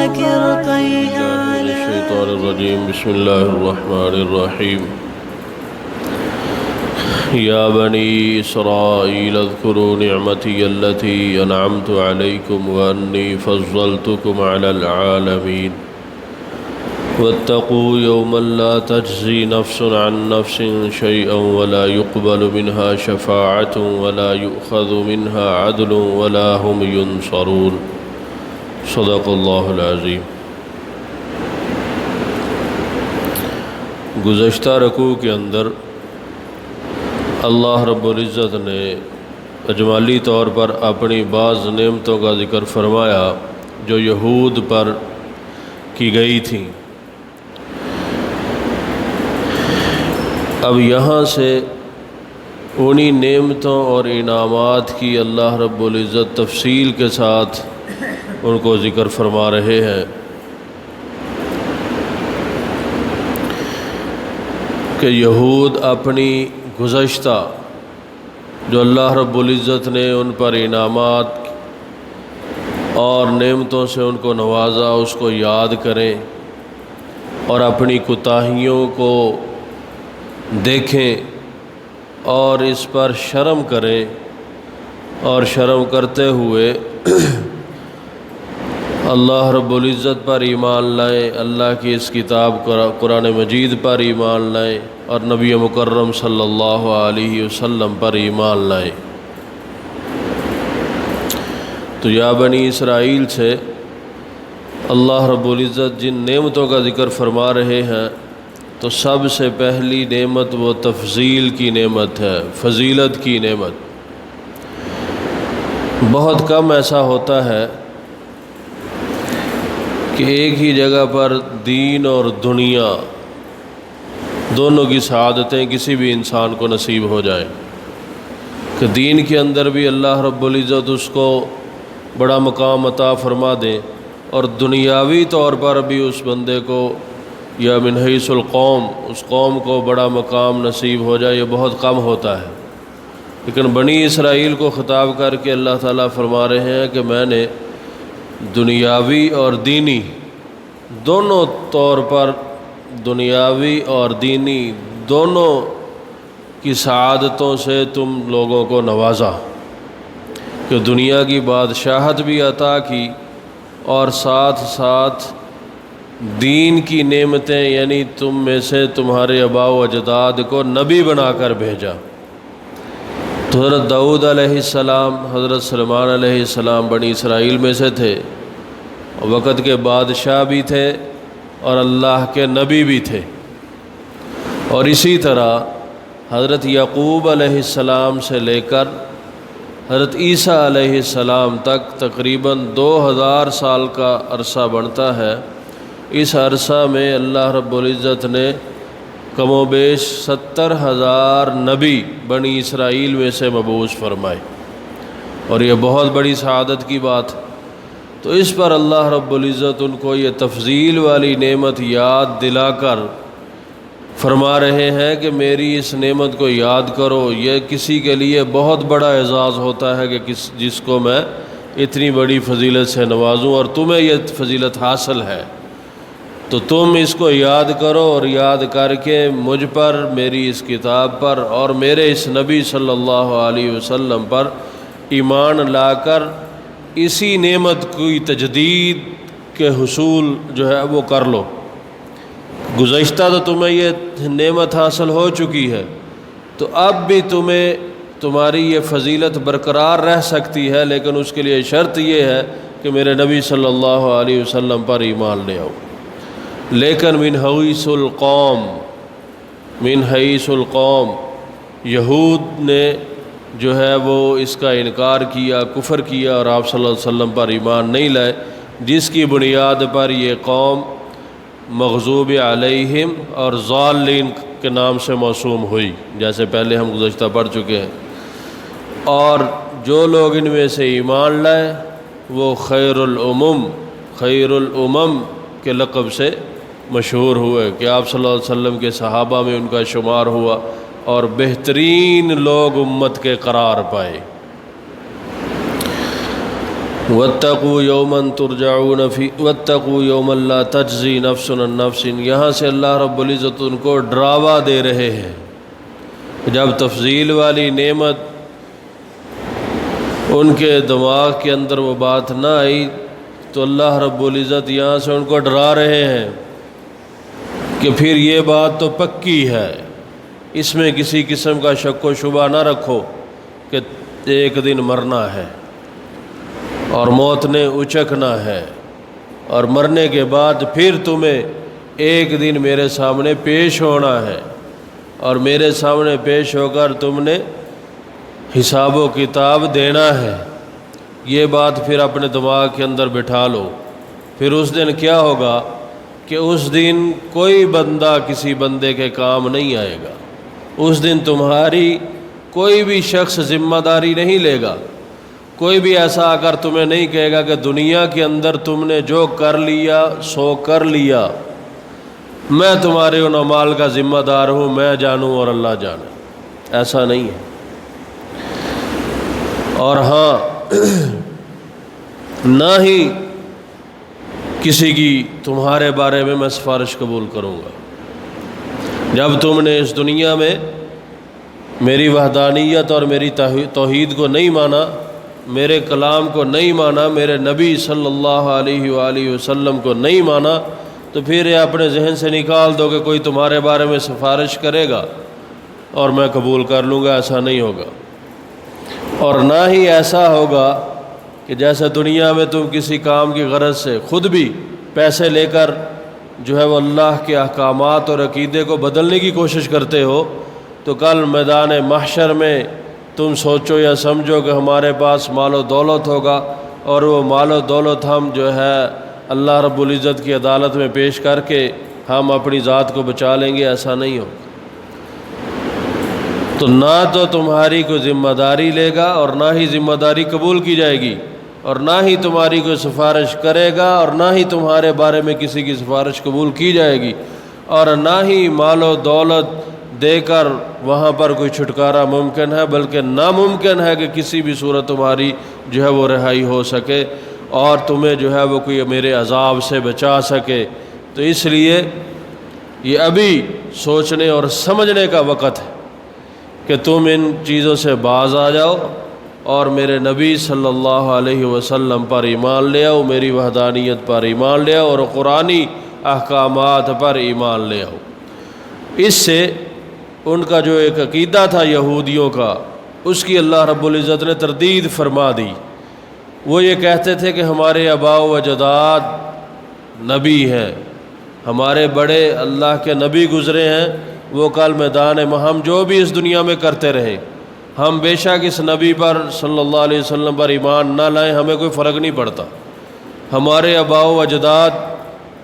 ذاكر من الشيطان الرجيم. بسم الله الرحمن الرحيم. يا بني إسرائيل اذكروا نعمتي التي أنعمت عليكم وأني فضلتكم على العالمين واتقوا يوما لا تجزي نفس عن نفس شيئا ولا يقبل منها شفاعة ولا يؤخذ منها عدل ولا هم ينصرون. صدق اللہ العظیم. گزشتہ رکوع کے اندر اللہ رب العزت نے اجمالی طور پر اپنی بعض نعمتوں کا ذکر فرمایا جو یہود پر کی گئی تھیں. اب یہاں سے انہی نعمتوں اور انعامات کی اللہ رب العزت تفصیل کے ساتھ ان کو ذکر فرما رہے ہیں کہ یہود اپنی گزشتہ جو اللہ رب العزت نے ان پر انعامات اور نعمتوں سے ان کو نوازا اس کو یاد کریں اور اپنی کوتاہیوں کو دیکھیں اور اس پر شرم کریں اور شرم کرتے ہوئے اللہ رب العزت پر ایمان لائیں، اللہ کی اس کتاب قرآن مجید پر ایمان لائیں اور نبی مکرم صلی اللہ علیہ وسلم پر ایمان لائیں. تو یا بنی اسرائیل سے اللہ رب العزت جن نعمتوں کا ذکر فرما رہے ہیں تو سب سے پہلی نعمت وہ تفضیل کی نعمت ہے، فضیلت کی نعمت. بہت کم ایسا ہوتا ہے کہ ایک ہی جگہ پر دین اور دنیا دونوں کی سعادتیں کسی بھی انسان کو نصیب ہو جائیں، کہ دین کے اندر بھی اللہ رب العزت اس کو بڑا مقام عطا فرما دیں اور دنیاوی طور پر بھی اس بندے کو یا من حیث القوم اس قوم کو بڑا مقام نصیب ہو جائے. یہ بہت کم ہوتا ہے. لیکن بنی اسرائیل کو خطاب کر کے اللہ تعالیٰ فرما رہے ہیں کہ میں نے دنیاوی اور دینی دونوں طور پر دنیاوی اور دینی دونوں کی سعادتوں سے تم لوگوں کو نوازا، کہ دنیا کی بادشاہت بھی عطا کی اور ساتھ ساتھ دین کی نعمتیں، یعنی تم میں سے تمہارے آباء و اجداد کو نبی بنا کر بھیجا. تو حضرت داؤد علیہ السلام، حضرت سلیمان علیہ السلام بنی اسرائیل میں سے تھے، وقت کے بادشاہ بھی تھے اور اللہ کے نبی بھی تھے. اور اسی طرح حضرت یعقوب علیہ السلام سے لے کر حضرت عیسیٰ علیہ السلام تک تقریباً 2000 سال کا عرصہ بنتا ہے. اس عرصہ میں اللہ رب العزت نے کم و بیش 70,000 نبی بنی اسرائیل میں سے مبعوث فرمائے، اور یہ بہت بڑی سعادت کی بات. تو اس پر اللہ رب العزت ان کو یہ تفضیل والی نعمت یاد دلا کر فرما رہے ہیں کہ میری اس نعمت کو یاد کرو. یہ کسی کے لیے بہت بڑا اعزاز ہوتا ہے کہ جس کو میں اتنی بڑی فضیلت سے نوازوں اور تمہیں یہ فضیلت حاصل ہے. تو تم اس کو یاد کرو اور یاد کر کے مجھ پر، میری اس کتاب پر اور میرے اس نبی صلی اللہ علیہ وسلم پر ایمان لا کر اسی نعمت کی تجدید کے حصول جو ہے وہ کر لو. گزشتہ تو تمہیں یہ نعمت حاصل ہو چکی ہے، تو اب بھی تمہیں تمہاری یہ فضیلت برقرار رہ سکتی ہے، لیکن اس کے لیے شرط یہ ہے کہ میرے نبی صلی اللہ علیہ وسلم پر ایمان لے آؤ. لیکن من حیث القوم یہود نے جو ہے وہ اس کا انکار کیا، کفر کیا اور آپ صلی اللہ علیہ وسلم پر ایمان نہیں لائے، جس کی بنیاد پر یہ قوم مغضوب علیہم اور ضالین کے نام سے موسوم ہوئی، جیسے پہلے ہم گزشتہ پڑھ چکے ہیں. اور جو لوگ ان میں سے ایمان لائے وہ خیر الامم کے لقب سے مشہور ہوئے، کہ آپ صلی اللہ علیہ وسلم کے صحابہ میں ان کا شمار ہوا اور بہترین لوگ امت کے قرار پائے. واتقوا یوما ترجعون فی واتقوا یوما لا تجزی نفس عن نفس، یہاں سے اللہ رب العزت ان کو ڈراوا دے رہے ہیں۔ جب تفضیل والی نعمت ان کے دماغ کے اندر وہ بات نہ آئی تو اللہ رب العزت یہاں سے ان کو ڈرا رہے ہیں کہ پھر یہ بات تو پکی ہے، اس میں کسی قسم کا شک و شبہ نہ رکھو کہ ایک دن مرنا ہے اور موت نے اچکنا ہے، اور مرنے کے بعد پھر تمہیں ایک دن میرے سامنے پیش ہونا ہے، اور میرے سامنے پیش ہو کر تم نے حساب و کتاب دینا ہے۔ یہ بات پھر اپنے دماغ کے اندر بٹھا لو۔ پھر اس دن کیا ہوگا کہ اس دن کوئی بندہ کسی بندے کے کام نہیں آئے گا، اس دن تمہاری کوئی بھی شخص ذمہ داری نہیں لے گا، کوئی بھی ایسا آ کر تمہیں نہیں کہے گا کہ دنیا کے اندر تم نے جو کر لیا سو کر لیا، میں تمہارے ان اعمال کا ذمہ دار ہوں، میں جانوں اور اللہ جانے۔ ایسا نہیں ہے۔ اور ہاں، نہ ہی کسی کی تمہارے بارے میں سفارش قبول کروں گا۔ جب تم نے اس دنیا میں میری وحدانیت اور میری توحید کو نہیں مانا، میرے کلام کو نہیں مانا، میرے نبی صلی اللہ علیہ وآلہ وسلم کو نہیں مانا، تو پھر یہ اپنے ذہن سے نکال دو کہ کوئی تمہارے بارے میں سفارش کرے گا اور میں قبول کر لوں گا۔ ایسا نہیں ہوگا۔ اور نہ ہی ایسا ہوگا کہ جیسے دنیا میں تم کسی کام کی غرض سے خود بھی پیسے لے کر جو ہے وہ اللہ کے احکامات اور عقیدے کو بدلنے کی کوشش کرتے ہو، تو کل میدان محشر میں تم سوچو یا سمجھو کہ ہمارے پاس مال و دولت ہوگا اور وہ مال و دولت ہم جو ہے اللہ رب العزت کی عدالت میں پیش کر کے ہم اپنی ذات کو بچا لیں گے۔ ایسا نہیں ہوگا۔ تو نہ تو تمہاری کوئی ذمہ داری لے گا اور نہ ہی ذمہ داری قبول کی جائے گی، اور نہ ہی تمہاری کوئی سفارش کرے گا اور نہ ہی تمہارے بارے میں کسی کی سفارش قبول کی جائے گی، اور نہ ہی مال و دولت دے کر وہاں پر کوئی چھٹکارا ممکن ہے، بلکہ ناممکن ہے کہ کسی بھی صورت تمہاری جو ہے وہ رہائی ہو سکے اور تمہیں جو ہے وہ کوئی میرے عذاب سے بچا سکے۔ تو اس لیے یہ ابھی سوچنے اور سمجھنے کا وقت ہے کہ تم ان چیزوں سے باز آ جاؤ اور میرے نبی صلی اللہ علیہ وسلم پر ایمان لے آؤ، میری وحدانیت پر ایمان لے آؤ اور قرآنی احکامات پر ایمان لے آؤ۔ اس سے ان کا جو ایک عقیدہ تھا یہودیوں کا، اس کی اللہ رب العزت نے تردید فرما دی۔ وہ یہ کہتے تھے کہ ہمارے آباء و اجداد نبی ہیں، ہمارے بڑے اللہ کے نبی گزرے ہیں، وہ کل میدان ہم جو بھی اس دنیا میں کرتے رہے، ہم بے شک اس نبی پر صلی اللہ علیہ وسلم پر ایمان نہ لائیں، ہمیں کوئی فرق نہیں پڑتا۔ ہمارے آباء و اجداد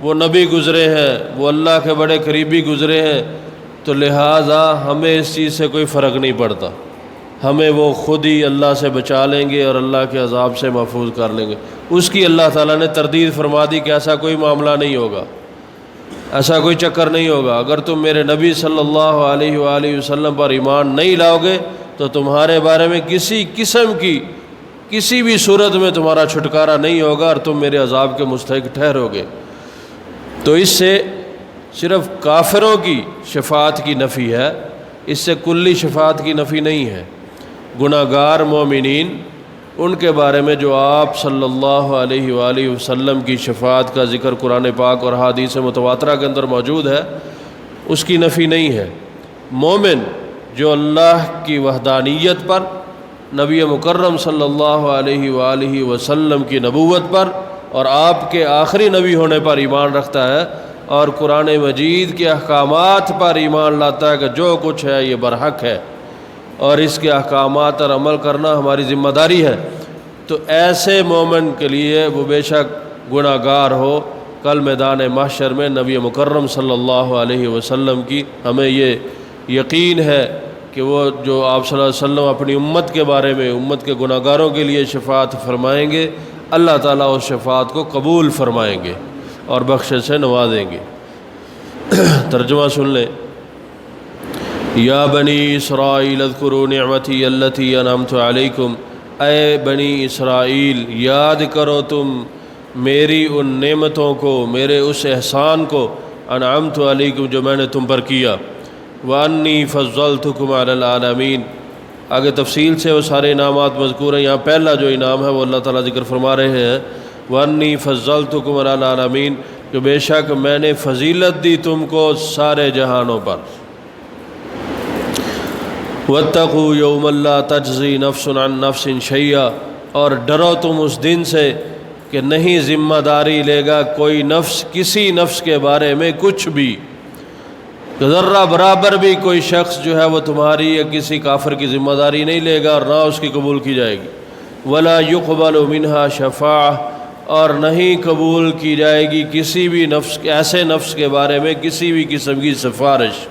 وہ نبی گزرے ہیں، وہ اللہ کے بڑے قریبی گزرے ہیں، تو لہٰذا ہمیں اس چیز سے کوئی فرق نہیں پڑتا، ہمیں وہ خود ہی اللہ سے بچا لیں گے اور اللہ کے عذاب سے محفوظ کر لیں گے۔ اس کی اللہ تعالیٰ نے تردید فرما دی کہ ایسا کوئی معاملہ نہیں ہوگا، ایسا کوئی چکر نہیں ہوگا۔ اگر تم میرے نبی صلی اللہ علیہ وآلہ وسلم پر ایمان نہیں لاؤ گے تو تمہارے بارے میں کسی قسم کی کسی بھی صورت میں تمہارا چھٹکارا نہیں ہوگا اور تم میرے عذاب کے مستحق ٹھہرو گے۔ تو اس سے صرف کافروں کی شفاعت کی نفی ہے، اس سے کلی شفاعت کی نفی نہیں ہے۔ گناہ گار مومنین ان کے بارے میں جو آپ صلی اللہ علیہ وآلہ وسلم کی شفاعت کا ذکر قرآن پاک اور حدیث متواترہ کے اندر موجود ہے، اس کی نفی نہیں ہے۔ مومن جو اللہ کی وحدانیت پر، نبی مکرم صلی اللہ علیہ وآلہ وسلم کی نبوت پر اور آپ کے آخری نبی ہونے پر ایمان رکھتا ہے اور قرآن مجید کے احکامات پر ایمان لاتا ہے کہ جو کچھ ہے یہ برحق ہے اور اس کے احکامات پر عمل کرنا ہماری ذمہ داری ہے، تو ایسے مومن کے لیے وہ بے شک گناہ گار ہو، کل میدان محشر میں نبی مکرم صلی اللہ علیہ وسلم کی ہمیں یہ یقین ہے کہ وہ جو آپ صلی اللہ علیہ وسلم اپنی امت کے بارے میں امت کے گناہ گاروں کے لیے شفاعت فرمائیں گے، اللہ تعالیٰ اس شفاعت کو قبول فرمائیں گے اور بخشش سے نوازیں گے۔ ترجمہ سن لیں۔ یا بنی اسرائیل اذکروا نعمتی التی انعمت علیکم اے بنی اسرائیل یاد کرو تم میری ان نعمتوں کو، میرے اس احسان کو، انعمت علیکم جو میں نے تم پر کیا، وانی فضلتکم علی العالمین۔ آگے تفصیل سے وہ سارے انعامات مذکور ہیں، یہاں پہلا جو انعام ہے وہ اللہ تعالیٰ ذکر فرما رہے ہیں، وانی فضلتکم علی العالمین، کہ بے شک میں نے فضیلت دی تم کو سارے جہانوں پر۔ واتقوا یوما لا تجزی نفس عن نفس شیئا، اور ڈرو تم اس دن سے کہ نہیں ذمہ داری لے گا کوئی نفس کسی نفس کے بارے میں کچھ بھی، ذرہ برابر بھی کوئی شخص جو ہے وہ تمہاری یا کسی کافر کی ذمہ داری نہیں لے گا اور نہ اس کی قبول کی جائے گی۔ ولا يقبل منها شفاعہ، اور نہیں قبول کی جائے گی کسی بھی نفس، ایسے نفس کے بارے میں کسی بھی قسم کی سفارش،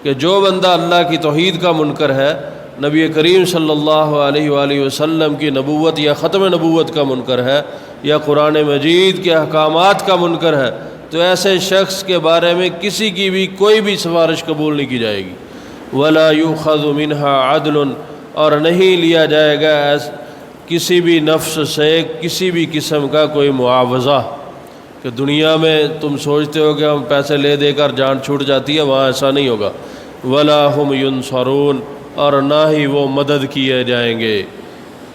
کہ جو بندہ اللہ کی توحید کا منکر ہے، نبی کریم صلی اللہ علیہ وآلہ وسلم کی نبوت یا ختم نبوت کا منکر ہے، یا قرآن مجید کے احکامات کا منکر ہے، تو ایسے شخص کے بارے میں کسی کی بھی کوئی بھی سفارش قبول نہیں کی جائے گی۔ ولا یؤخذ منها عدل، اور نہیں لیا جائے گا کسی بھی نفس سے کسی بھی قسم کا کوئی معاوضہ، کہ دنیا میں تم سوچتے ہو کہ ہم پیسے لے دے کر جان چھوٹ جاتی ہے، وہاں ایسا نہیں ہوگا۔ ولا هم ینصرون، اور نہ ہی وہ مدد کیے جائیں گے،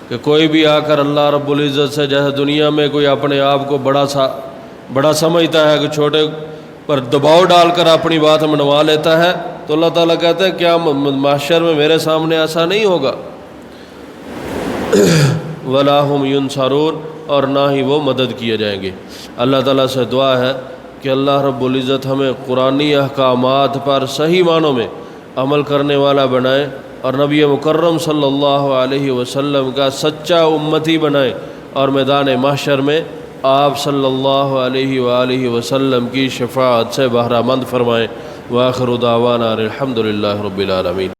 کہ کوئی بھی آ کر اللہ رب العزت سے، جیسے دنیا میں کوئی اپنے آپ کو بڑا سمجھتا ہے کہ چھوٹے پر دباؤ ڈال کر اپنی بات منوا لیتا ہے، تو اللہ تعالیٰ کہتا ہے کیا محشر میں میرے سامنے ایسا نہیں ہوگا۔ ولا هم ینصرون، اور نہ ہی وہ مدد کیے جائیں گے۔ اللہ تعالیٰ سے دعا ہے کہ اللہ رب العزت ہمیں قرآنی احکامات پر صحیح معنوں میں عمل کرنے والا بنائے، اور نبی مکرم صلی اللہ علیہ وسلم کا سچا امتی بنائے، اور میدان محشر میں آپ صلی اللہ علیہ وآلہ وسلم کی شفاعت سے بہرہ مند فرمائیں۔ وآخر دعوانا الحمد للہ رب العالمین۔